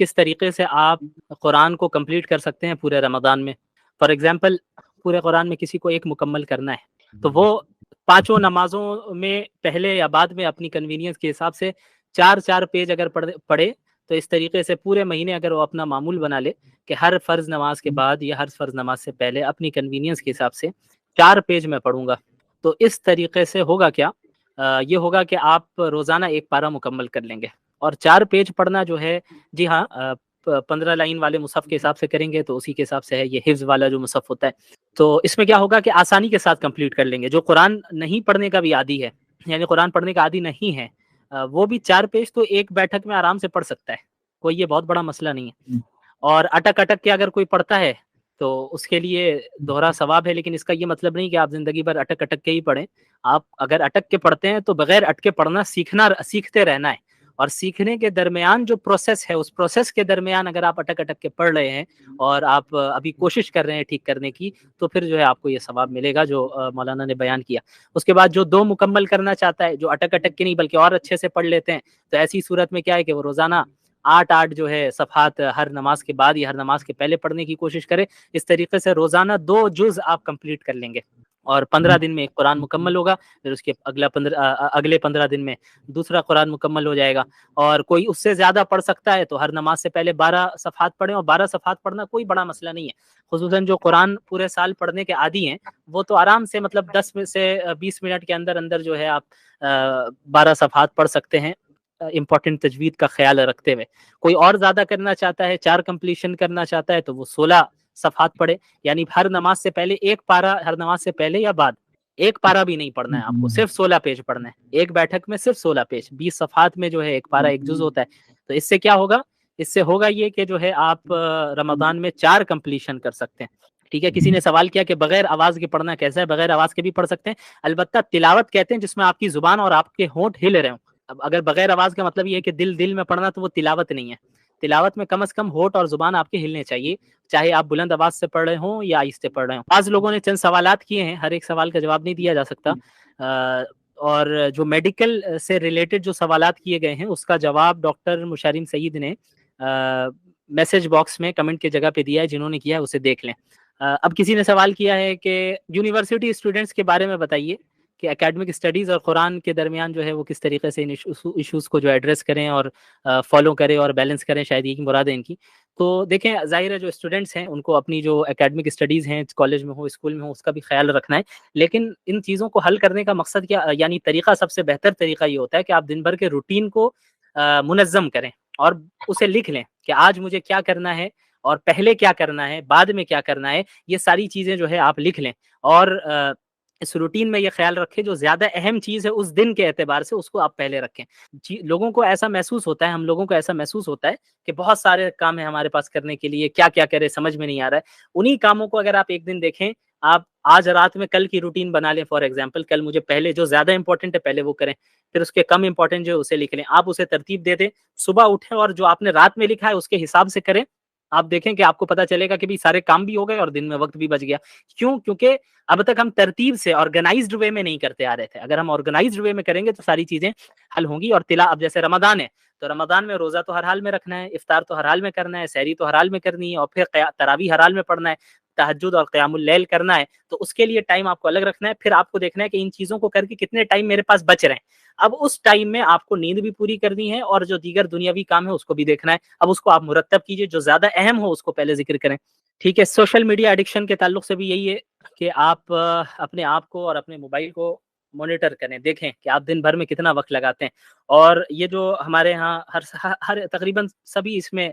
کس طریقے سے آپ قرآن کو کمپلیٹ کر سکتے ہیں پورے رمضان میں. فار ایگزامپل پورے قرآن میں کسی کو ایک مکمل کرنا ہے تو وہ 5 نمازوں میں پہلے یا بعد میں اپنی کنوینئنس کے حساب سے 4 پیج اگر پڑھے تو اس طریقے سے پورے مہینے اگر وہ اپنا معمول بنا لے کہ ہر فرض نماز کے بعد یا ہر فرض نماز سے پہلے اپنی کنوینئنس کے حساب سے 4 پیج میں پڑھوں گا، تو اس طریقے سے ہوگا کیا، یہ ہوگا کہ آپ روزانہ ایک پارہ مکمل کر لیں گے. اور 4 پیج پڑھنا جو ہے، جی ہاں 15 لائن والے مصحف کے حساب سے کریں گے تو اسی کے حساب سے ہے. یہ حفظ والا جو مصحف ہوتا ہے تو اس میں کیا ہوگا کہ آسانی کے ساتھ کمپلیٹ کر لیں گے. جو قرآن نہیں پڑھنے کا بھی عادی ہے، یعنی قرآن پڑھنے کا عادی نہیں ہے، وہ بھی 4 پیج تو ایک بیٹھک میں آرام سے پڑھ سکتا ہے، کوئی یہ بہت بڑا مسئلہ نہیں ہے. اور اٹک اٹک کے اگر کوئی پڑھتا ہے تو اس کے لیے دوہرا ثواب ہے، لیکن اس کا یہ مطلب نہیں کہ آپ زندگی بھر اٹک اٹک کے ہی پڑھیں. آپ اگر اٹک کے پڑھتے ہیں تو بغیر اٹکے پڑھنا سیکھتے رہنا ہے. اور سیکھنے کے درمیان جو پروسیس ہے، اس پروسیس کے درمیان اگر آپ اٹک اٹک کے پڑھ رہے ہیں اور آپ ابھی کوشش کر رہے ہیں ٹھیک کرنے کی، تو پھر جو ہے آپ کو یہ ثواب ملے گا جو مولانا نے بیان کیا. اس کے بعد جو 2 مکمل کرنا چاہتا ہے، جو اٹک اٹک کے نہیں بلکہ اور اچھے سے پڑھ لیتے ہیں، تو ایسی صورت میں کیا ہے کہ وہ روزانہ 8 جو ہے صفحات ہر نماز کے بعد یا ہر نماز کے پہلے پڑھنے کی کوشش کرے. اس طریقے سے روزانہ 2 جز آپ کمپلیٹ کر لیں گے اور 15 دن میں ایک قرآن مکمل ہوگا. پھر اس کے اگلے 15 دن میں دوسرا قرآن مکمل ہو جائے گا. اور کوئی اس سے زیادہ پڑھ سکتا ہے تو ہر نماز سے پہلے 12 صفحات پڑھیں، اور 12 صفحات پڑھنا کوئی بڑا مسئلہ نہیں ہے. خصوصاً جو قرآن پورے سال پڑھنے کے عادی ہیں وہ تو آرام سے مطلب 10 سے 20 منٹ کے اندر اندر جو ہے آپ 12 صفحات پڑھ سکتے ہیں، امپورٹنٹ تجوید کا خیال رکھتے ہوئے. کوئی اور زیادہ کرنا چاہتا ہے، 4 کمپلیشن کرنا چاہتا ہے، تو وہ 16 صفحات پڑھے. یعنی ہر نماز سے پہلے ایک پارہ، ہر نماز سے پہلے یا بعد ایک پارہ بھی نہیں پڑھنا ہے آپ کو، صرف 16 پیج پڑھنا ہے. ایک بیٹھک میں صرف 16 پیج، 20 صفحات میں جو ہے ایک پارہ ایک جز ہوتا ہے. تو اس سے کیا ہوگا، اس سے ہوگا یہ کہ جو ہے آپ رمضان میں 4 کمپلیشن کر سکتے ہیں. ٹھیک ہے. کسی نے سوال کیا کہ بغیر آواز کے پڑھنا کیسا ہے؟ بغیر آواز کے بھی پڑھ سکتے ہیں، البتہ تلاوت کہتے ہیں جس میں آپ کی زبان اور آپ کے ہونٹ ہل رہے ہوں. اب اگر بغیر آواز کا مطلب یہ ہے کہ دل میں پڑھنا، تو وہ تلاوت نہیں ہے. تلاوت میں کم از کم ہونٹ اور زبان آپ کے ہلنے چاہیے، چاہے آپ بلند آواز سے پڑھ رہے ہوں یا آہستہ پڑھ رہے ہوں. بعض لوگوں نے چند سوالات کیے ہیں، ہر ایک سوال کا جواب نہیں دیا جا سکتا. اور جو میڈیکل سے ریلیٹڈ جو سوالات کیے گئے ہیں اس کا جواب ڈاکٹر مشارم سعید نے میسج باکس میں کمنٹ کی جگہ پہ دیا ہے، جنہوں نے کیا ہے اسے دیکھ لیں. اب کسی نے سوال کیا ہے کہ یونیورسٹی اسٹوڈنٹس کے بارے میں بتائیے کہ اکیڈمک اسٹڈیز اور قرآن کے درمیان جو ہے وہ کس طریقے سے ان ایشوز کو جو ایڈریس کریں اور فالو کریں اور بیلنس کریں، شاید یہ مراد ہے ان کی. تو دیکھیں، ظاہر ہے جو اسٹوڈنٹس ہیں ان کو اپنی جو اکیڈمک اسٹڈیز ہیں، کالج میں ہو اسکول میں ہو، اس کا بھی خیال رکھنا ہے. لیکن ان چیزوں کو حل کرنے کا مقصد کیا، یعنی طریقہ، سب سے بہتر طریقہ یہ ہوتا ہے کہ آپ دن بھر کے روٹین کو منظم کریں اور اسے لکھ لیں کہ آج مجھے کیا کرنا ہے اور پہلے کیا کرنا ہے، بعد میں کیا کرنا ہے. یہ ساری چیزیں جو ہے آپ لکھ لیں اور اس روٹین میں یہ خیال رکھیں جو زیادہ اہم چیز ہے اس دن کے اعتبار سے اس کو آپ پہلے رکھیں. لوگوں کو ایسا محسوس ہوتا ہے، ہم لوگوں کو ایسا محسوس ہوتا ہے کہ بہت سارے کام ہیں ہمارے پاس کرنے کے لیے، کیا کیا کرے سمجھ میں نہیں آ رہا ہے. انہی کاموں کو اگر آپ ایک دن دیکھیں، آپ آج رات میں کل کی روٹین بنا لیں. فار ایگزامپل کل مجھے پہلے جو زیادہ امپورٹنٹ ہے پہلے وہ کریں، پھر اس کے کم امپورٹنٹ جو ہے اسے لکھ لیں. آپ اسے ترتیب دے دیں، صبح اٹھیں اور جو آپ نے رات میں لکھا ہے اس کے حساب سے کریں. آپ دیکھیں کہ آپ کو پتا چلے گا کہ بھی سارے کام بھی ہو گئے اور دن میں وقت بھی بچ گیا. کیوں؟ کیونکہ اب تک ہم ترتیب سے آرگنائزڈ وے میں نہیں کرتے آ رہے تھے. اگر ہم آرگنائزڈ وے میں کریں گے تو ساری چیزیں حل ہوں گی. اور اب جیسے رمضان ہے تو رمضان میں روزہ تو ہر حال میں رکھنا ہے، افطار تو ہر حال میں کرنا ہے، سحری تو ہر حال میں کرنی ہے، اور پھر تراویح ہر حال میں پڑھنا ہے، تہجد اور قیام اللیل کرنا ہے. تو اس کے لیے ٹائم آپ کو الگ رکھنا ہے. پھر آپ کو دیکھنا ہے کہ ان چیزوں کو کر کے کتنے ٹائم میرے پاس بچ رہے ہیں. اب اس ٹائم میں آپ کو نیند بھی پوری کرنی ہے اور جو دیگر دنیاوی کام ہے اس کو بھی دیکھنا ہے. اب اس کو آپ مرتب کیجئے، جو زیادہ اہم ہو اس کو پہلے ذکر کریں. ٹھیک ہے. سوشل میڈیا ایڈکشن کے تعلق سے بھی یہی ہے کہ آپ اپنے آپ کو اور اپنے موبائل کو مانیٹر کریں، دیکھیں کہ آپ دن بھر میں کتنا وقت لگاتے ہیں. اور یہ جو ہمارے ہاں ہر تقریباً سبھی اس میں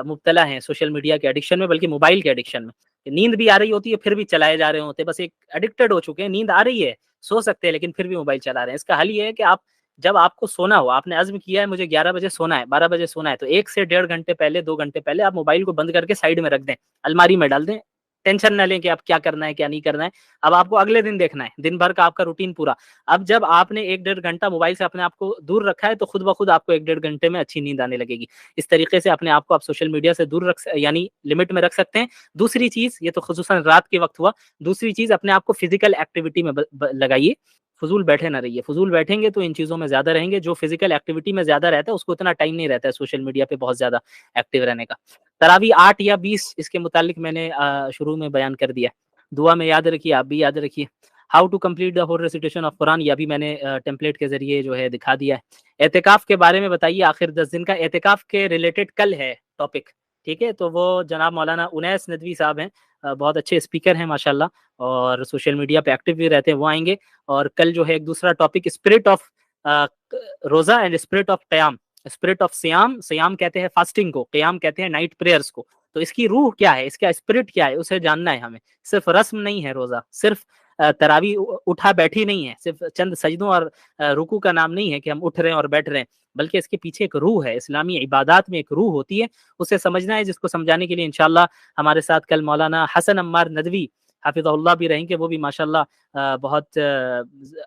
مبتلا ہیں، سوشل میڈیا کے ایڈکشن میں، بلکہ موبائل کے ایڈکشن میں. نیند بھی آ رہی ہوتی ہے پھر بھی چلائے جا رہے ہوتے ہیں، بس ایک ایڈکٹڈ ہو چکے ہیں. نیند آ رہی ہے، سو سکتے ہیں، لیکن پھر بھی موبائل چلا رہے ہیں. اس کا حل یہ ہے کہ آپ جب آپ کو سونا ہو، آپ نے عزم کیا ہے مجھے 11 بجے سونا ہے، 12 بجے سونا ہے، تو 1 سے 1.5 گھنٹے پہلے، 2 گھنٹے پہلے آپ موبائل کو بند کر کے سائڈ میں رکھ دیں، الماری میں ڈال دیں. ٹینشن نہ لیں کہ اب کیا کرنا ہے کیا نہیں کرنا ہے. اب آپ کو اگلے دن دیکھنا ہے, دن بھر کا آپ کا روٹین پورا. اب جب آپ نے 1-1.5 گھنٹہ موبائل سے اپنے آپ کو دور رکھا ہے تو خود بخود آپ کو 1-1.5 گھنٹے میں اچھی نیند آنے لگے گی. اس طریقے سے اپنے آپ کو آپ سوشل میڈیا سے دور یعنی لمٹ میں رکھ سکتے ہیں. دوسری چیز, یہ تو خصوصاً رات کے وقت ہوا, دوسری چیز اپنے آپ کو فزیکل ایکٹیویٹی میں لگائیے. فضول بیٹھے نہ رہیے, فضول بیٹھیں گے تو ان چیزوں میں زیادہ رہیں گے. جو فزیکل ایکٹیویٹی میں زیادہ رہتا ہے اس کو اتنا ٹائم نہیں رہتا ہے سوشل میڈیا پہ بہت زیادہ ایکٹیو رہنے کا. تراویح 8 یا 20 اس کے متعلق میں نے شروع میں بیان کر دیا. دعا میں یاد رکھیے, آپ بھی یاد رکھیے. How to complete the whole recitation of Quran, یہ بھی میں نے ٹیمپلیٹ کے ذریعے جو ہے دکھا دیا ہے. اعتکاف کے بارے میں بتائیے, آخر 10 دن کا اعتکاف کے ریلیٹڈ کل ہے ٹاپک, ٹھیک ہے. تو وہ جناب مولانا انیس ندوی صاحب ہیں, بہت اچھے اسپیکر ہیں ماشاءاللہ, اور سوشل میڈیا پہ ایکٹیو بھی رہتے ہیں, وہ آئیں گے. اور کل جو ہے ایک دوسرا ٹاپک اسپرٹ آف روزہ اینڈ اسپرٹ آف قیام. اسپرٹ آف سیام, سیام کہتے ہیں فاسٹنگ کو, قیام کہتے ہیں نائٹ پریئرز کو. تو اس کی روح کیا ہے, اس کا اسپرٹ کیا ہے, اسے جاننا ہے ہمیں. صرف رسم نہیں ہے روزہ, صرف تراویح اٹھا بیٹھی نہیں ہے, صرف چند سجدوں اور رکوع کا نام نہیں ہے کہ ہم اٹھ رہے ہیں اور بیٹھ رہے ہیں, بلکہ اس کے پیچھے ایک روح ہے. اسلامی عبادات میں ایک روح ہوتی ہے, اسے سمجھنا ہے, جس کو سمجھانے کے لیے انشاءاللہ ہمارے ساتھ کل مولانا حسن عمار ندوی حافظ اللہ بھی رہیں گے. وہ بھی ماشاءاللہ بہت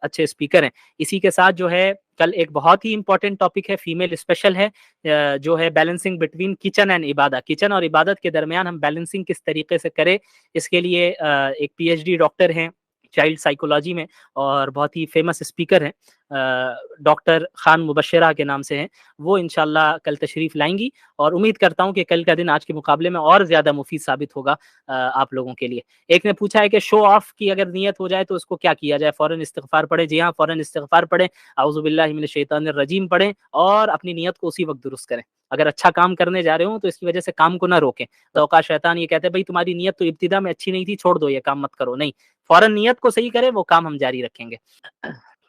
اچھے اسپیکر ہیں. اسی کے ساتھ جو ہے کل ایک بہت ہی امپورٹنٹ ٹاپک ہے, فیمیل اسپیشل ہے, جو ہے بیلنسنگ بٹوین کچن اینڈ عبادت. کچن اور عبادت کے درمیان ہم بیلنسنگ کس طریقے سے کریں, اس کے لیے ایک پی ایچ ڈی ڈاکٹر ہیں چائلڈ سائیکولوجی میں, اور بہت ہی فیمس اسپیکر ہیں, ڈاکٹر خان مبشرہ کے نام سے ہیں. وہ انشاءاللہ کل تشریف لائیں گی, اور امید کرتا ہوں کہ کل کا دن آج کے مقابلے میں اور زیادہ مفید ثابت ہوگا آپ لوگوں کے لیے. ایک نے پوچھا ہے کہ شو آف کی اگر نیت ہو جائے تو اس کو کیا کیا جائے, فوراً استغفار پڑھیں. جی ہاں, فوراً استغفار پڑھیں, اعوذ باللہ من الشیطان الرجیم پڑھیں, اور اپنی نیت کو اسی وقت درست کریں. اگر اچھا کام کرنے جا رہے ہوں تو اس کی وجہ سے کام کو نہ روکیں. تو اوقات شیطان یہ کہتے ہیں بھائی تمہاری نیت تو ابتدا میں اچھی نہیں تھی, چھوڑ دو یہ کام مت کرو. نہیں, فوراً نیت کو صحیح کریں, وہ کام ہم جاری رکھیں گے.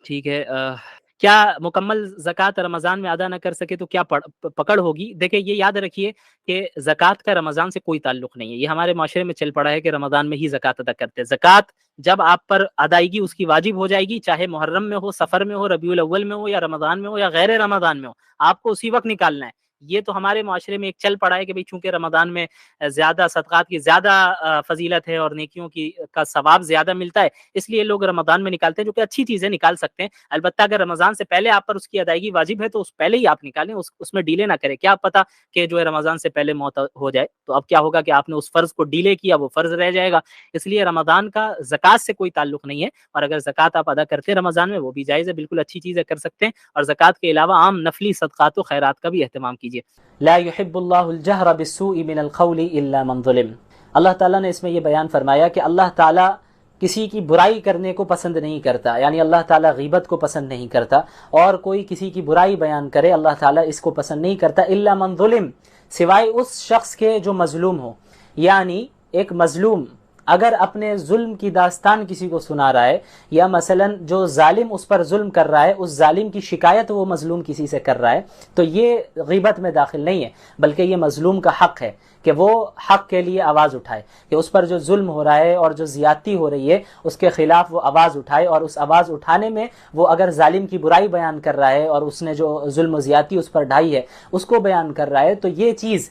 ٹھیک ہے. کیا مکمل زکوٰۃ رمضان میں ادا نہ کر سکے تو کیا پکڑ ہوگی؟ دیکھیں یہ یاد رکھیے کہ زکوٰۃ کا رمضان سے کوئی تعلق نہیں ہے. یہ ہمارے معاشرے میں چل پڑا ہے کہ رمضان میں ہی زکوٰۃ ادا کرتے ہیں. زکوٰۃ جب آپ پر ادائیگی اس کی واجب ہو جائے گی, چاہے محرم میں ہو, سفر میں ہو, ربیع الاول میں ہو, یا رمضان میں ہو, یا غیر رمضان میں ہو, آپ کو اسی وقت نکالنا ہے. یہ تو ہمارے معاشرے میں ایک چل پڑا ہے کہ بھئی چونکہ رمضان میں زیادہ صدقات کی زیادہ فضیلت ہے اور نیکیوں کی کا ثواب زیادہ ملتا ہے, اس لیے لوگ رمضان میں نکالتے ہیں, جو کہ اچھی چیزیں نکال سکتے ہیں. البتہ اگر رمضان سے پہلے آپ پر اس کی ادائیگی واجب ہے تو اس پہلے ہی آپ نکالیں, اس میں ڈیلے نہ کریں. کیا پتہ کہ جو ہے رمضان سے پہلے موت ہو جائے, تو اب کیا ہوگا کہ آپ نے اس فرض کو ڈیلے کیا, وہ فرض رہ جائے گا. اس لیے رمضان کا زکوٰۃ سے کوئی تعلق نہیں ہے, اور اگر زکوٰۃ آپ ادا کرتے ہیں رمضان میں وہ بھی جائز ہے, بالکل اچھی چیز ہے, کر سکتے ہیں. اور زکوٰۃ کے علاوہ عام نفلی صدقات و خیرات کا بھی اہتمام کیجیے. لا يحب اللہ الجہر بالسوء من القول الا من ظلم. اللہ تعالیٰ نے اس میں یہ بیان فرمایا کہ اللہ تعالیٰ کسی کی برائی کرنے کو پسند نہیں کرتا, یعنی اللہ تعالیٰ غیبت کو پسند نہیں کرتا, اور کوئی کسی کی برائی بیان کرے اللہ تعالیٰ اس کو پسند نہیں کرتا. الا من ظلم, سوائے اس شخص کے جو مظلوم ہو. یعنی ایک مظلوم اگر اپنے ظلم کی داستان کسی کو سنا رہا ہے, یا مثلا جو ظالم اس پر ظلم کر رہا ہے اس ظالم کی شکایت وہ مظلوم کسی سے کر رہا ہے, تو یہ غیبت میں داخل نہیں ہے, بلکہ یہ مظلوم کا حق ہے کہ وہ حق کے لیے آواز اٹھائے, کہ اس پر جو ظلم ہو رہا ہے اور جو زیادتی ہو رہی ہے اس کے خلاف وہ آواز اٹھائے, اور اس آواز اٹھانے میں وہ اگر ظالم کی برائی بیان کر رہا ہے اور اس نے جو ظلم و زیادتی اس پر ڈھائی ہے اس کو بیان کر رہا ہے, تو یہ چیز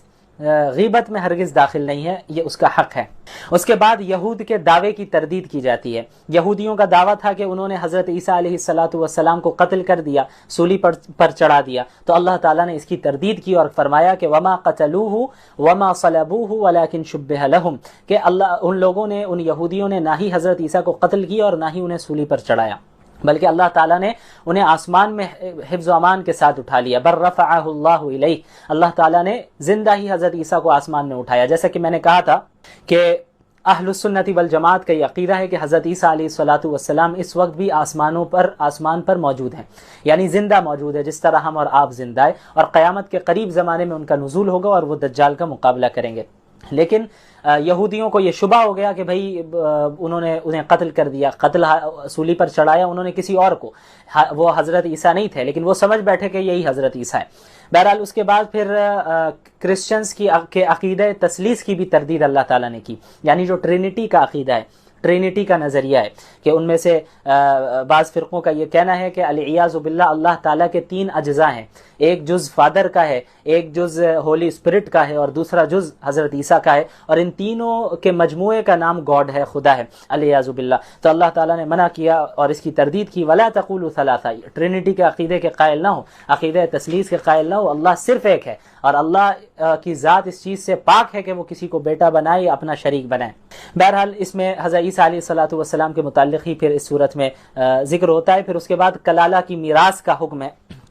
غیبت میں ہرگز داخل نہیں ہے, یہ اس کا حق ہے. اس کے بعد یہود کے دعوے کی تردید کی جاتی ہے. یہودیوں کا دعویٰ تھا کہ انہوں نے حضرت عیسیٰ علیہ السلام کو قتل کر دیا, سولی پر چڑھا دیا. تو اللہ تعالیٰ نے اس کی تردید کی اور فرمایا کہ وما قتلوہ وما صلبوہ ولکن شبہ لہم, کہ ان لوگوں نے, ان یہودیوں نے نہ ہی حضرت عیسیٰ کو قتل کیا اور نہ ہی انہیں سولی پر چڑھایا, بلکہ اللہ تعالیٰ نے انہیں آسمان میں حفظ و امان کے ساتھ اٹھا لیا. بر رفعہ اللہ الیہ, اللہ تعالیٰ نے زندہ ہی حضرت عیسیٰ کو آسمان میں اٹھایا. جیسا کہ میں نے کہا تھا کہ اہل السنت والجماعت کا یہ عقیدہ ہے کہ حضرت عیسیٰ علیہ السلام اس وقت بھی آسمان پر موجود ہیں, یعنی زندہ موجود ہے, جس طرح ہم اور آپ زندہ ہے, اور قیامت کے قریب زمانے میں ان کا نزول ہوگا اور وہ دجال کا مقابلہ کریں گے. لیکن یہودیوں کو یہ شبہ ہو گیا کہ بھئی انہوں نے انہیں قتل کر دیا, قتل سولی پر چڑھایا انہوں نے کسی اور کو, وہ حضرت عیسیٰ نہیں تھے, لیکن وہ سمجھ بیٹھے کہ یہی حضرت عیسیٰ ہے. بہرحال اس کے بعد پھر کرسچنز کے عقیدہ تثلیث کی بھی تردید اللہ تعالیٰ نے کی, یعنی جو ٹرینٹی کا عقیدہ ہے, ٹرینٹی کا نظریہ ہے کہ ان میں سے بعض فرقوں کا یہ کہنا ہے کہ العیاذ باللہ اللہ تعالیٰ کے 3 اجزاء ہیں، ایک جز فادر کا ہے، ایک جز ہولی اسپرٹ کا ہے، اور دوسرا جز حضرت عیسیٰ کا ہے، اور ان تینوں کے مجموعے کا نام گاڈ ہے، خدا ہے، العیاذ باللہ۔ تو اللہ تعالیٰ نے منع کیا اور اس کی تردید کی، ولا تقولوا ثلاثہ، ٹرینٹی کے عقیدے کے قائل نہ ہو، عقیدہ تثلیث کے قائل نہ ہو، اللہ صرف ایک ہے، اور اللہ کی ذات اس چیز سے پاک ہے کہ وہ کسی کو بیٹا بنائے یا اپنا شریک بنائے۔ بہرحال اس میں حضرت عیسیٰ علیہ الصلوۃ والسلام کے متعلق ہی پھر اس صورت میں ذکر ہوتا ہے۔ پھر اس کے بعد کلالہ کی میراث کا حکم ہے۔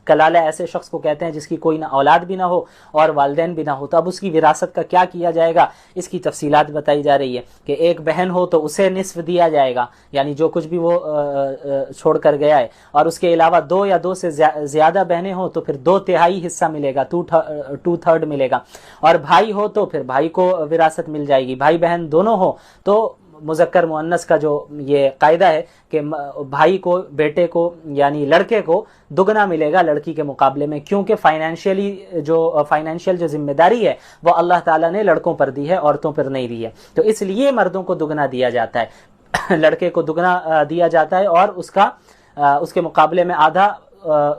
کلالہ ایسے شخص کو کہتے ہیں جس کی کوئی نہ اولاد بھی نہ ہو اور والدین بھی نہ ہو، تو اب اس کی وراثت کا کیا کیا جائے گا، اس کی تفصیلات بتائی جا رہی ہے کہ ایک بہن ہو تو اسے نصف دیا جائے گا، یعنی جو کچھ بھی وہ چھوڑ کر گیا ہے، اور اس کے علاوہ 2 یا 2 سے زیادہ بہنیں ہوں تو پھر 2/3 حصہ ملے گا، 2/3 ملے گا، اور بھائی ہو تو پھر بھائی کو وراثت مل جائے گی، بھائی بہن دونوں ہو تو مذکر مؤنث کا جو یہ قاعدہ ہے کہ بھائی کو، بیٹے کو یعنی لڑکے کو دگنا ملے گا لڑکی کے مقابلے میں، کیونکہ فائنینشیل جو ذمہ داری ہے وہ اللہ تعالیٰ نے لڑکوں پر دی ہے، عورتوں پر نہیں دی ہے، تو اس لیے مردوں کو دگنا دیا جاتا ہے، لڑکے کو دگنا دیا جاتا ہے، اور اس کے مقابلے میں آدھا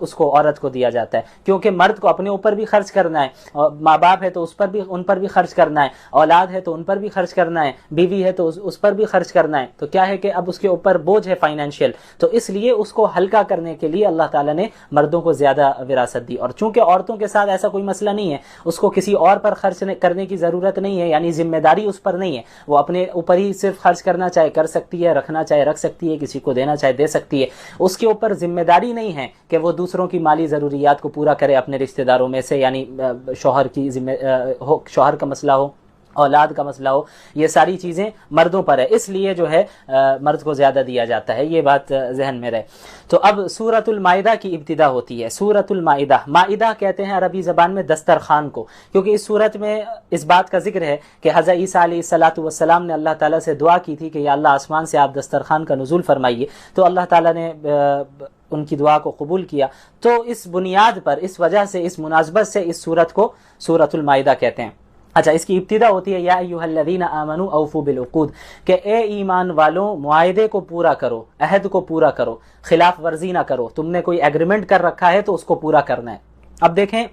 اس کو عورت کو دیا جاتا ہے، کیونکہ مرد کو اپنے اوپر بھی خرچ کرنا ہے، اور ماں باپ ہے تو ان پر بھی خرچ کرنا ہے، اولاد ہے تو ان پر بھی خرچ کرنا ہے، بیوی ہے تو اس پر بھی خرچ کرنا ہے، تو کیا ہے کہ اب اس کے اوپر بوجھ ہے فائنینشیل، تو اس لیے اس کو ہلکا کرنے کے لیے اللہ تعالیٰ نے مردوں کو زیادہ وراثت دی، اور چونکہ عورتوں کے ساتھ ایسا کوئی مسئلہ نہیں ہے، اس کو کسی اور پر خرچ کرنے کی ضرورت نہیں ہے، یعنی ذمہ داری اس پر نہیں ہے، وہ اپنے اوپر ہی صرف خرچ کرنا چاہے کر سکتی ہے، رکھنا چاہے رکھ سکتی ہے، کسی کو دینا چاہے دے سکتی ہے، اس کے اوپر ذمہ داری نہیں ہے کہ وہ دوسروں کی مالی ضروریات کو پورا کرے اپنے رشتہ داروں میں سے، یعنی شوہر کا مسئلہ ہو، اولاد کا مسئلہ ہو، یہ ساری چیزیں مردوں پر ہے، اس لیے جو ہے مرد کو زیادہ دیا جاتا ہے، یہ بات ذہن میں رہے۔ تو اب سورۃ المائدہ کی ابتدا ہوتی ہے۔ سورۃ المائدہ، مائدہ کہتے ہیں عربی زبان میں دسترخوان کو، کیونکہ اس سورت میں اس بات کا ذکر ہے کہ حضرت عیسیٰ علیہ الصلوۃ والسلام نے اللہ تعالیٰ سے دعا کی تھی کہ یا اللہ آسمان سے آپ دسترخوان کا نزول فرمائیے، تو اللہ تعالیٰ نے ان کی دعا کو قبول کیا، تو اس بنیاد پر، اس وجہ سے، اس مناسبت سے اس سورت کو سورۃ المائدہ کہتے ہیں۔ اچھا، اس کی ابتدا ہوتی ہے یا ایھا الذین آمنوا اوفوا بالعقود، کہ اے ایمان والوں معاہدے کو پورا کرو، عہد کو پورا کرو، خلاف ورزی نہ کرو، تم نے کوئی ایگریمنٹ کر رکھا ہے تو اس کو پورا کرنا ہے۔ اب دیکھیں،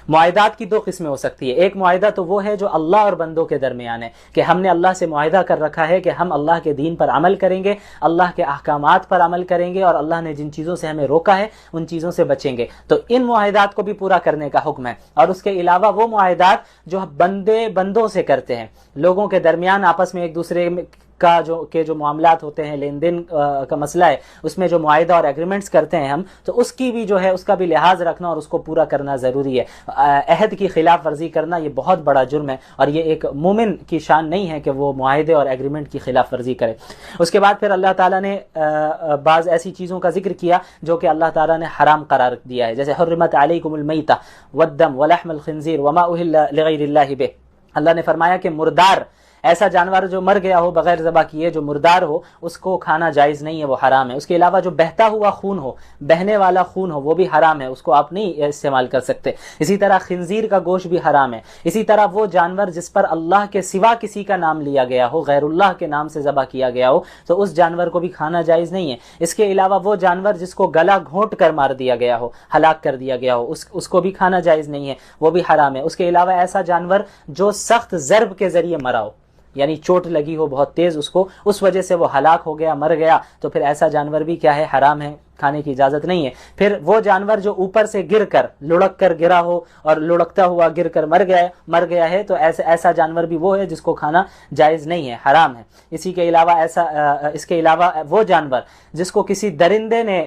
معاہدات کی 2 قسمیں ہو سکتی ہے۔ ایک معاہدہ تو وہ ہے جو اللہ اور بندوں کے درمیان ہے، کہ ہم نے اللہ سے معاہدہ کر رکھا ہے کہ ہم اللہ کے دین پر عمل کریں گے، اللہ کے احکامات پر عمل کریں گے، اور اللہ نے جن چیزوں سے ہمیں روکا ہے ان چیزوں سے بچیں گے، تو ان معاہدات کو بھی پورا کرنے کا حکم ہے۔ اور اس کے علاوہ وہ معاہدات جو بندوں سے کرتے ہیں، لوگوں کے درمیان آپس میں ایک دوسرے کا جو معاملات ہوتے ہیں، لین دین کا مسئلہ ہے، اس میں جو معاہدہ اور ایگریمنٹس کرتے ہیں ہم، تو اس کی بھی جو ہے اس کا بھی لحاظ رکھنا اور اس کو پورا کرنا ضروری ہے۔ عہد کی خلاف ورزی کرنا یہ بہت بڑا جرم ہے، اور یہ ایک مومن کی شان نہیں ہے کہ وہ معاہدے اور ایگریمنٹ کی خلاف ورزی کرے۔ اس کے بعد پھر اللہ تعالیٰ نے بعض ایسی چیزوں کا ذکر کیا جو کہ اللہ تعالیٰ نے حرام قرار دیا ہے، جیسے حرمت علیکم المیتہ والدم ولحم الخنزیر وما اہل لغیر اللہ بہ۔ اللہ نے فرمایا کہ مردار، ایسا جانور جو مر گیا ہو بغیر ذبح کیے، جو مردار ہو، اس کو کھانا جائز نہیں ہے، وہ حرام ہے۔ اس کے علاوہ جو بہتا ہوا خون ہو، بہنے والا خون ہو، وہ بھی حرام ہے، اس کو آپ نہیں استعمال کر سکتے۔ اسی طرح خنزیر کا گوشت بھی حرام ہے۔ اسی طرح وہ جانور جس پر اللہ کے سوا کسی کا نام لیا گیا ہو، غیر اللہ کے نام سے ذبح کیا گیا ہو، تو اس جانور کو بھی کھانا جائز نہیں ہے۔ اس کے علاوہ وہ جانور جس کو گلا گھونٹ کر مار دیا گیا ہو، ہلاک کر دیا گیا ہو، اس کو بھی کھانا جائز نہیں ہے، وہ بھی حرام ہے۔ اس کے علاوہ ایسا جانور جو سخت ضرب کے ذریعے مرا ہو، یعنی چوٹ لگی ہو بہت تیز اس کو، اس وجہ سے وہ ہلاک ہو گیا، مر گیا، تو پھر ایسا جانور بھی کیا ہے، حرام ہے، کھانے کی اجازت نہیں ہے۔ پھر وہ جانور جو اوپر سے گر کر، لڑک کر گرا ہو اور لڑکتا ہوا گر کر مر گیا ہے، تو ایسا جانور بھی وہ ہے جس کو کھانا جائز نہیں ہے، حرام ہے۔ اس کے علاوہ وہ جانور جس کو کسی درندے نے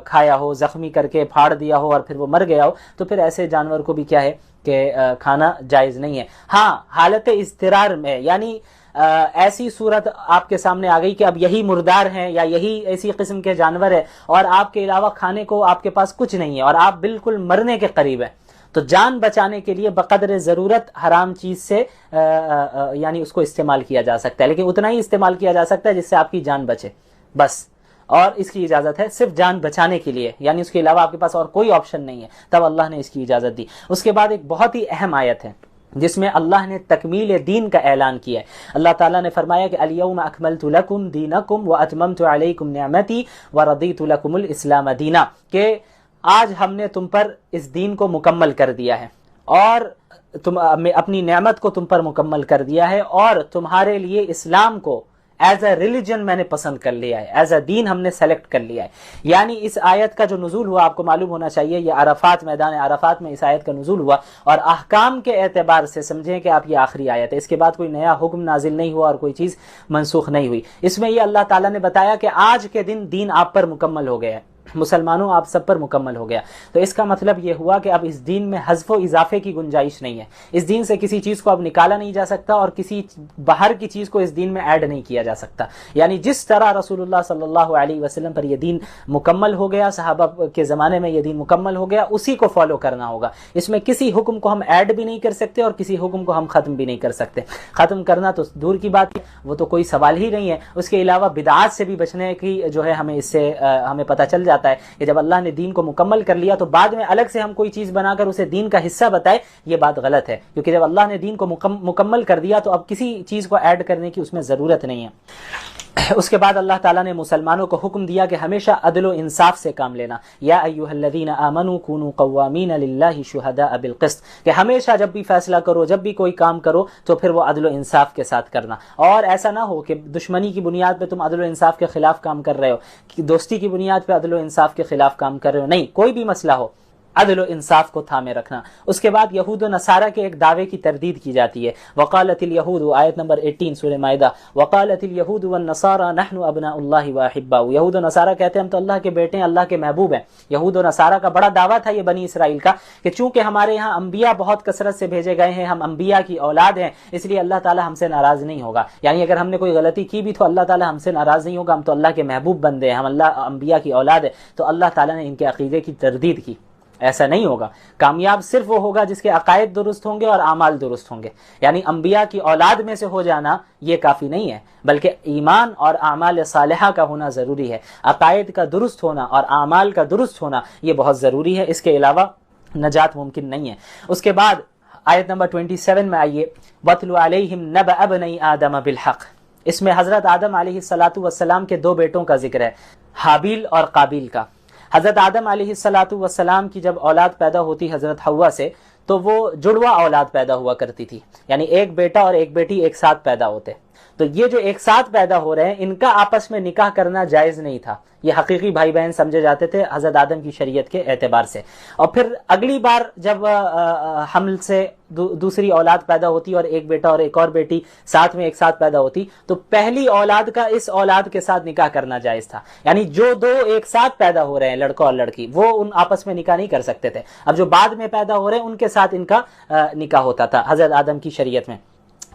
کھایا ہو، زخمی کر کے پھاڑ دیا ہو اور پھر وہ مر گیا ہو، تو پھر ایسے جانور کو بھی کیا ہے کہ کھانا جائز نہیں ہے۔ ہاں، حالت اضطرار میں، یعنی ایسی صورت آپ کے سامنے آ گئی کہ اب یہی مردار ہیں یا یہی ایسی قسم کے جانور ہے اور آپ کے علاوہ کھانے کو آپ کے پاس کچھ نہیں ہے اور آپ بالکل مرنے کے قریب ہیں، تو جان بچانے کے لیے بقدر ضرورت حرام چیز سے یعنی اس کو استعمال کیا جا سکتا ہے، لیکن اتنا ہی استعمال کیا جا سکتا ہے جس سے آپ کی جان بچے بس، اور اس کی اجازت ہے صرف جان بچانے کے لیے، یعنی اس کے علاوہ آپ کے پاس اور کوئی آپشن نہیں ہے، تب اللہ نے اس کی اجازت دی۔ اس کے بعد ایک بہت ہی اہم آیت ہے، جس میں اللہ نے تکمیل دین کا اعلان کیا ہے۔ اللہ تعالیٰ نے فرمایا کہ الیوم اکملت لکم دینکم واتممت علیکم نعمتی ورضیت لکم الاسلام دینا، کہ آج ہم نے تم پر اس دین کو مکمل کر دیا ہے اور اپنی نعمت کو تم پر مکمل کر دیا ہے، اور تمہارے لیے اسلام کو ایز اے ریلیجن میں نے پسند کر لیا ہے، ایز اے دین ہم نے سیلیکٹ کر لیا ہے۔ یعنی اس آیت کا جو نزول ہوا آپ کو معلوم ہونا چاہیے، یہ عرفات، میدان عرفات میں اس آیت کا نزول ہوا، اور احکام کے اعتبار سے سمجھیں کہ آپ یہ آخری آیت ہے، اس کے بعد کوئی نیا حکم نازل نہیں ہوا اور کوئی چیز منسوخ نہیں ہوئی۔ اس میں یہ اللہ تعالیٰ نے بتایا کہ آج کے دن دین آپ پر مکمل ہو گیا ہے، مسلمانوں آپ سب پر مکمل ہو گیا۔ تو اس کا مطلب یہ ہوا کہ اب اس دین میں حذف و اضافے کی گنجائش نہیں ہے، اس دین سے کسی چیز کو اب نکالا نہیں جا سکتا اور کسی باہر کی چیز کو اس دین میں ایڈ نہیں کیا جا سکتا۔ یعنی جس طرح رسول اللہ صلی اللہ علیہ وسلم پر یہ دین مکمل ہو گیا، صحابہ کے زمانے میں یہ دین مکمل ہو گیا، اسی کو فالو کرنا ہوگا۔ اس میں کسی حکم کو ہم ایڈ بھی نہیں کر سکتے اور کسی حکم کو ہم ختم بھی نہیں کر سکتے۔ ختم کرنا تو دور کی بات ہے، وہ تو کوئی سوال ہی نہیں ہے۔ اس کے علاوہ بدعات سے بھی بچنے کی جو ہے ہمیں اس سے ہمیں پتہ چل جاتا ہے کہ جب اللہ نے دین کو مکمل کر لیا تو بعد میں الگ سے ہم کوئی چیز بنا کر اسے دین کا حصہ بتائے، یہ بات غلط ہے، کیونکہ جب اللہ نے دین کو مکمل کر دیا تو اب کسی چیز کو ایڈ کرنے کی اس میں ضرورت نہیں ہے۔ اس کے بعد اللہ تعالیٰ نے مسلمانوں کو حکم دیا کہ ہمیشہ عدل و انصاف سے کام لینا، یا ایھا الذین آمنوا کونوا قوامین للہ شہداء بالقسط، کہ ہمیشہ جب بھی فیصلہ کرو، جب بھی کوئی کام کرو تو پھر وہ عدل و انصاف کے ساتھ کرنا، اور ایسا نہ ہو کہ دشمنی کی بنیاد پہ تم عدل و انصاف کے خلاف کام کر رہے ہو، کہ دوستی کی بنیاد پہ عدل و انصاف کے خلاف کام کر رہے ہو، نہیں، کوئی بھی مسئلہ ہو عدل و انصاف کو تھامے رکھنا۔ اس کے بعد یہود و نصارہ کے ایک دعوے کی تردید کی جاتی ہے، وقالت الیہود، آیت نمبر 18 سورہ مائدہ، وقالت الیہود والنصارى نحن ابناء اللہ واحباؤہ، یہود و نصارہ کہتے ہیں ہم تو اللہ کے بیٹے ہیں، اللہ کے محبوب ہیں۔ یہود و نصارہ کا بڑا دعویٰ تھا یہ بنی اسرائیل کا کہ چونکہ ہمارے یہاں انبیاء بہت کثرت سے بھیجے گئے ہیں، ہم انبیاء کی اولاد ہیں، اس لیے اللہ تعالیٰ ہم سے ناراض نہیں ہوگا، یعنی اگر ہم نے کوئی غلطی کی بھی تو اللہ تعالیٰ ہم سے ناراض نہیں ہوگا، ہم تو اللہ کے محبوب بندے ہیں، ہم اللہ انبیاء کی اولاد ہیں۔ تو اللہ تعالیٰ نے ان کے عقیدے کی تردید کی، ایسا نہیں ہوگا۔ کامیاب صرف وہ ہوگا جس کے عقائد درست ہوں گے اور اعمال درست ہوں گے، یعنی انبیاء کی اولاد میں سے ہو جانا یہ کافی نہیں ہے، بلکہ ایمان اور اعمال صالحہ کا ہونا ضروری ہے، عقائد کا درست ہونا اور اعمال کا درست ہونا یہ بہت ضروری ہے، اس کے علاوہ نجات ممکن نہیں ہے۔ اس کے بعد آیت نمبر 27 میں آئیے، وَاتْلُ عَلَيْهِمْ نَبَأَ ابْنَيْ آدَمَ بِالْحَقِّ، اس میں حضرت آدم علیہ السلام کے دو بیٹوں کا ذکر ہے، حابیل اور قابیل کا۔ حضرت آدم علیہ السلام کی جب اولاد پیدا ہوتی حضرت حوا سے تو وہ جڑواں اولاد پیدا ہوا کرتی تھی، یعنی ایک بیٹا اور ایک بیٹی ایک ساتھ پیدا ہوتے، تو یہ جو ایک ساتھ پیدا ہو رہے ہیں ان کا آپس میں نکاح کرنا جائز نہیں تھا، یہ حقیقی بھائی بہن سمجھے جاتے تھے حضرت آدم کی شریعت کے اعتبار سے۔ اور پھر اگلی بار جب حمل سے دوسری اولاد پیدا ہوتی اور ایک بیٹا اور ایک اور بیٹی ساتھ میں ایک ساتھ پیدا ہوتی تو پہلی اولاد کا اس اولاد کے ساتھ نکاح کرنا جائز تھا، یعنی جو دو ایک ساتھ پیدا ہو رہے ہیں لڑکا اور لڑکی وہ ان آپس میں نکاح نہیں کر سکتے تھے، اب جو بعد میں پیدا ہو رہے ہیں ان کے ساتھ ان کا نکاح ہوتا تھا حضرت آدم کی شریعت میں۔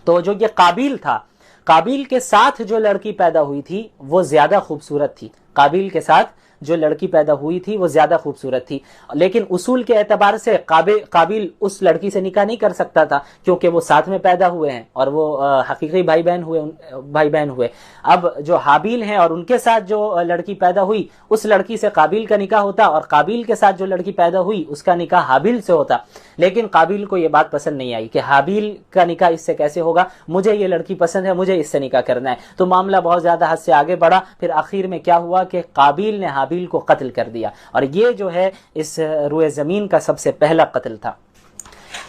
تو جو یہ قابیل تھا، قابیل کے ساتھ جو لڑکی پیدا ہوئی تھی وہ زیادہ خوبصورت تھی، قابیل کے ساتھ جو لڑکی پیدا ہوئی تھی وہ زیادہ خوبصورت تھی، لیکن اصول کے اعتبار سے قابیل اس لڑکی سے نکاح نہیں کر سکتا تھا کیونکہ وہ ساتھ میں پیدا ہوئے ہیں اور وہ حقیقی بھائی بہن ہوئے۔ اب جو حابیل ہیں اور ان کے ساتھ جو لڑکی پیدا ہوئی اس لڑکی سے قابیل کا نکاح ہوتا اور قابیل کے ساتھ جو لڑکی پیدا ہوئی اس کا نکاح حابیل سے ہوتا، لیکن قابیل کو یہ بات پسند نہیں آئی کہ حابیل کا نکاح اس سے کیسے ہوگا، مجھے یہ لڑکی پسند ہے، مجھے اس سے نکاح کرنا ہے، تو معاملہ بہت زیادہ حد سے آگے بڑھا، پھر آخر میں کیا ہوا کہ قابیل نے حابیل کو قتل کر دیا، اور یہ جو ہے اس روئے زمین کا سب سے پہلا قتل تھا۔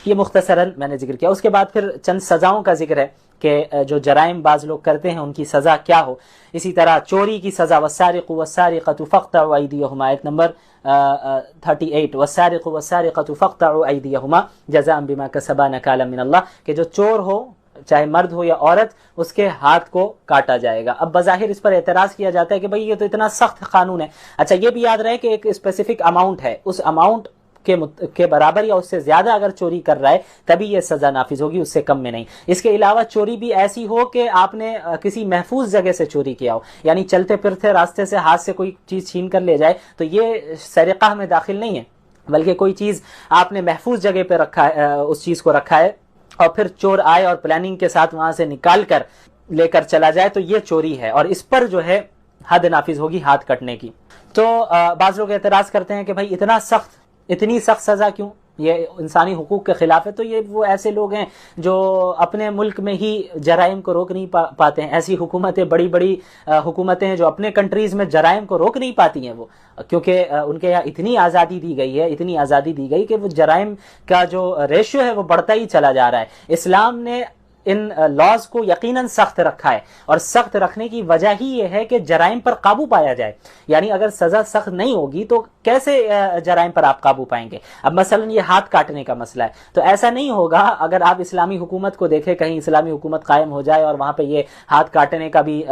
یہ مختصراً میں نے ذکر کیا۔ اس کے بعد پھر چند سزاؤں کا ذکر ہے کہ جو جرائم بعض لوگ کرتے ہیں ان کی سزا کیا ہو۔ اسی طرح چوری کی سزا، والسارق والسارقة فاقطعوا أيديهما، آیت نمبر 38، والسارق والسارقة فاقطعوا أيديهما جزاء بما كسبا نكالا من اللہ، کہ جو چور ہو چاہے مرد ہو یا عورت اس کے ہاتھ کو کاٹا جائے گا۔ اب بظاہر اس پر اعتراض کیا جاتا ہے کہ بھئی یہ تو اتنا سخت قانون ہے۔ اچھا یہ بھی یاد رہے کہ ایک اسپیسیفک اماؤنٹ ہے، اس اماؤنٹ کے برابر یا اس سے زیادہ اگر چوری کر رہا ہے تبھی یہ سزا نافذ ہوگی، اس سے کم میں نہیں۔ اس کے علاوہ چوری بھی ایسی ہو کہ آپ نے کسی محفوظ جگہ سے چوری کیا ہو، یعنی چلتے پھرتے راستے سے ہاتھ سے کوئی چیز چھین کر لے جائے تو یہ سرقہ میں داخل نہیں ہے، بلکہ کوئی چیز آپ نے محفوظ جگہ پہ رکھا ہے، اس چیز کو رکھا ہے اور پھر چور آئے اور پلاننگ کے ساتھ وہاں سے نکال کر لے کر چلا جائے تو یہ چوری ہے، اور اس پر جو ہے حد نافذ ہوگی ہاتھ کٹنے کی۔ تو بعض لوگ اعتراض کرتے ہیں کہ بھائی اتنی سخت سزا کیوں؟ یہ انسانی حقوق کے خلاف ہے. تو یہ وہ ایسے لوگ ہیں جو اپنے ملک میں ہی جرائم کو روک نہیں پاتے ہیں. ایسی حکومتیں، بڑی بڑی حکومتیں ہیں جو اپنے کنٹریز میں جرائم کو روک نہیں پاتی ہیں، وہ کیونکہ ان کے یہاں اتنی آزادی دی گئی ہے، اتنی آزادی دی گئی کہ وہ جرائم کا جو ریشیو ہے وہ بڑھتا ہی چلا جا رہا ہے. اسلام نے ان لاز کو یقیناً سخت رکھا ہے، اور سخت رکھنے کی وجہ ہی یہ ہے کہ جرائم پر قابو پایا جائے. یعنی اگر سزا سخت نہیں ہوگی تو کیسے جرائم پر آپ قابو پائیں گے؟ اب مثلا یہ ہاتھ کاٹنے کا مسئلہ ہے، تو ایسا نہیں ہوگا اگر آپ اسلامی حکومت کو دیکھیں، کہیں اسلامی حکومت قائم ہو جائے اور وہاں پہ یہ ہاتھ کاٹنے کا بھی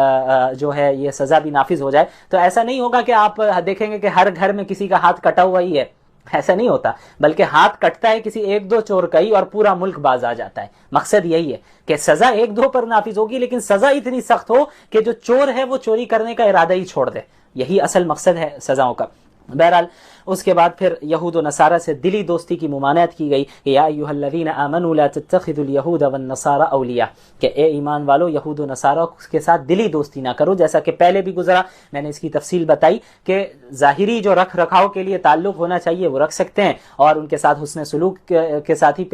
جو ہے یہ سزا بھی نافذ ہو جائے، تو ایسا نہیں ہوگا کہ آپ دیکھیں گے کہ ہر گھر میں کسی کا ہاتھ کٹا ہوا ہی ہے. ایسا نہیں ہوتا، بلکہ ہاتھ کٹتا ہے کسی ایک دو چور کا ہی اور پورا ملک باز آ جاتا ہے. مقصد یہی ہے کہ سزا ایک دو پر نافذ ہوگی، لیکن سزا اتنی سخت ہو کہ جو چور ہے وہ چوری کرنے کا ارادہ ہی چھوڑ دے. یہی اصل مقصد ہے سزاؤں کا. بہرحال اس کے بعد پھر یہود و نصارہ سے دلی دوستی کی ممانعت کی گئی. یا ایھا الذین آمنوا لا تتخذوا اليهود والنصارى اولیاء، کہ اے ایمان والو یہود و نصارہ کے ساتھ دلی دوستی نہ کرو. جیسا کہ پہلے بھی گزرا، میں نے اس کی تفصیل بتائی کہ ظاہری جو رکھ رکھاؤ کے لیے تعلق ہونا چاہیے وہ رکھ سکتے ہیں، اور ان کے ساتھ حسن سلوک کے ساتھ ہی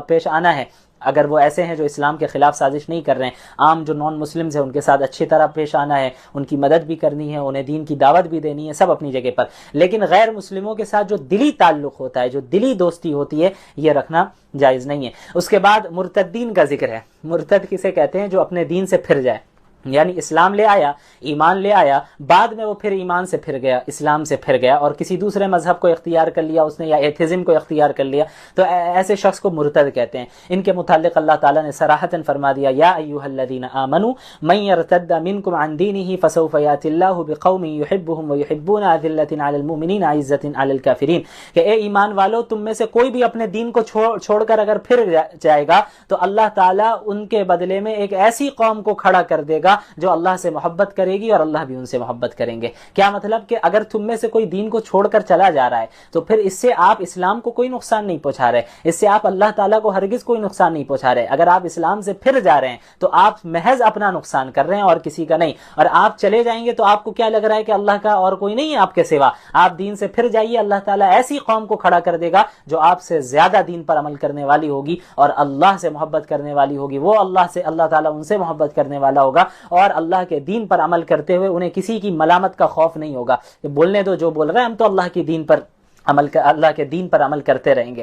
پیش آنا ہے. اگر وہ ایسے ہیں جو اسلام کے خلاف سازش نہیں کر رہے ہیں، عام جو نان مسلمز ہیں ان کے ساتھ اچھی طرح پیش آنا ہے، ان کی مدد بھی کرنی ہے، انہیں دین کی دعوت بھی دینی ہے، سب اپنی جگہ پر. لیکن غیر مسلموں کے ساتھ جو دلی تعلق ہوتا ہے، جو دلی دوستی ہوتی ہے، یہ رکھنا جائز نہیں ہے. اس کے بعد مرتدین کا ذکر ہے. مرتد کسے کہتے ہیں؟ جو اپنے دین سے پھر جائے، یعنی اسلام لے آیا، ایمان لے آیا، بعد میں وہ پھر ایمان سے پھر گیا، اسلام سے پھر گیا اور کسی دوسرے مذہب کو اختیار کر لیا اس نے، یا ایتھزم کو اختیار کر لیا، تو ایسے شخص کو مرتد کہتے ہیں. ان کے متعلق اللہ تعالیٰ نے صراحتاً فرما دیا، یا ایھا الذین آمنوا من یرتد منکم عن دینہ فسوف یأتی اللہ بقوم یحبهم ویحبون اذلۃ علی المؤمنین عزۃ علی الکافرین، کہ اے ایمان والو تم میں سے کوئی بھی اپنے دین کو چھوڑ کر اگر پھر جائے گا تو اللہ تعالیٰ ان کے بدلے میں ایک ایسی قوم کو کھڑا کر دے گا جو اللہ سے محبت کرے گی اور اللہ بھی ان سے محبت کریں گے. کیا مطلب؟ کہ اگر تم میں سے کوئی دین کو چھوڑ کر چلا جا رہا ہے تو پھر اس سے آپ اسلام کو کوئی نقصان نہیں پہنچا رہے، اس سے آپ اللہ تعالیٰ کو ہرگز کوئی نقصان نہیں پہنچا رہے. اگر آپ اسلام سے پھر جا رہے ہیں تو آپ محض اپنا نقصان کر رہے ہیں اور کسی کا نہیں. اور آپ چلے جائیں گے تو آپ کو کیا لگ رہا ہے کہ اللہ کا اور کوئی نہیں ہے آپ کے سوا؟ آپ دین سے پھر جائیے، اللہ تعالیٰ ایسی قوم کو کھڑا کر دے گا جو آپ سے زیادہ دین پر عمل کرنے والی ہوگی اور اللہ سے محبت کرنے والی ہوگی. وہ اللہ تعالیٰ ان سے محبت کرنے والا ہوگا اور اللہ کے دین پر عمل کرتے ہوئے انہیں کسی کی ملامت کا خوف نہیں ہوگا کہ بولنے دو جو بول رہے ہیں، ہم تو اللہ کے دین پر عمل کرتے رہیں گے.